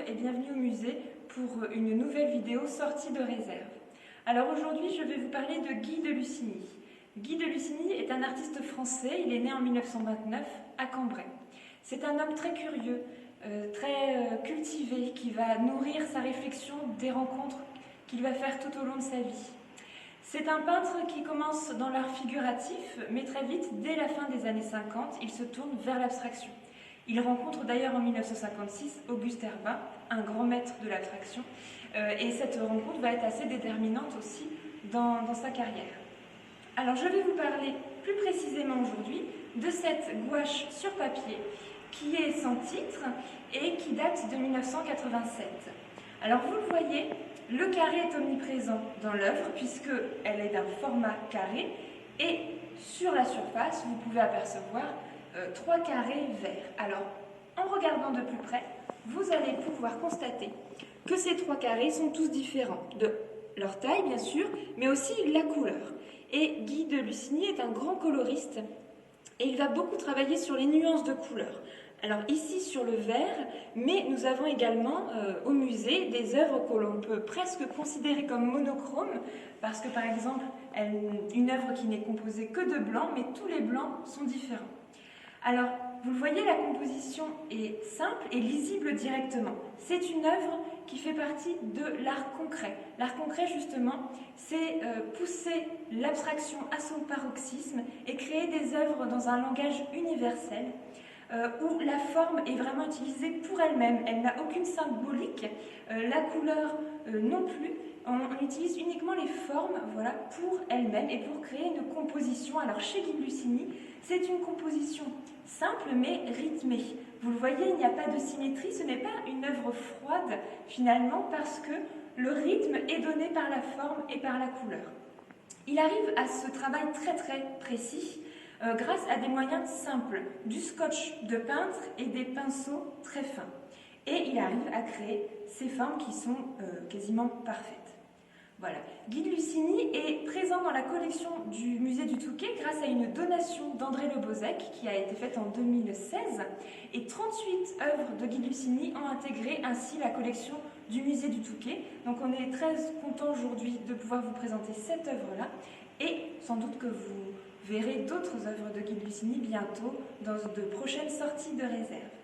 et bienvenue au musée pour une nouvelle vidéo sortie de réserve. Alors aujourd'hui je vais vous parler de Guy de Lusigny. Guy de Lusigny est un artiste français, il est né en 1929 à Cambrai. C'est un homme très curieux, très cultivé, qui va nourrir sa réflexion des rencontres qu'il va faire tout au long de sa vie. C'est un peintre qui commence dans l'art figuratif, mais très vite, dès la fin des années 50, il se tourne vers l'abstraction. Il rencontre d'ailleurs en 1956 Auguste Herbin, un grand maître de l'abstraction, et cette rencontre va être assez déterminante aussi dans sa carrière. Alors je vais vous parler plus précisément aujourd'hui de cette gouache sur papier qui est sans titre et qui date de 1987. Alors vous le voyez, le carré est omniprésent dans l'œuvre puisqu'elle est d'un format carré et sur la surface, vous pouvez apercevoir 3 carrés verts. Alors, en regardant de plus près, vous allez pouvoir constater que ces 3 carrés sont tous différents, de leur taille bien sûr, mais aussi la couleur. Et Guy de Lusigny est un grand coloriste et il va beaucoup travailler sur les nuances de couleurs. Alors ici sur le vert, mais nous avons également au musée des œuvres que l'on peut presque considérer comme monochromes, parce que par exemple, une œuvre qui n'est composée que de blanc, mais tous les blancs sont différents. Alors, vous le voyez, la composition est simple et lisible directement. C'est une œuvre qui fait partie de l'art concret. L'art concret, justement, c'est pousser l'abstraction à son paroxysme et créer des œuvres dans un langage universel où la forme est vraiment utilisée pour elle-même. Elle n'a aucune symbolique, la couleur non plus. On utilise uniquement les formes pour elles-mêmes et pour créer une composition. Alors chez Guy de Lusigny, c'est une composition simple mais rythmée. Vous le voyez, il n'y a pas de symétrie, ce n'est pas une œuvre froide finalement parce que le rythme est donné par la forme et par la couleur. Il arrive à ce travail très très précis grâce à des moyens simples, du scotch de peintre et des pinceaux très fins. Et il arrive à créer ces formes qui sont quasiment parfaites. Voilà. Guy de Lusigny est présent dans la collection du musée du Touquet grâce à une donation d'André Le Bozec qui a été faite en 2016 et 38 œuvres de Guy de Lusigny ont intégré ainsi la collection du musée du Touquet. Donc on est très content aujourd'hui de pouvoir vous présenter cette œuvre-là et sans doute que vous verrez d'autres œuvres de Guy de Lusigny bientôt dans de prochaines sorties de réserve.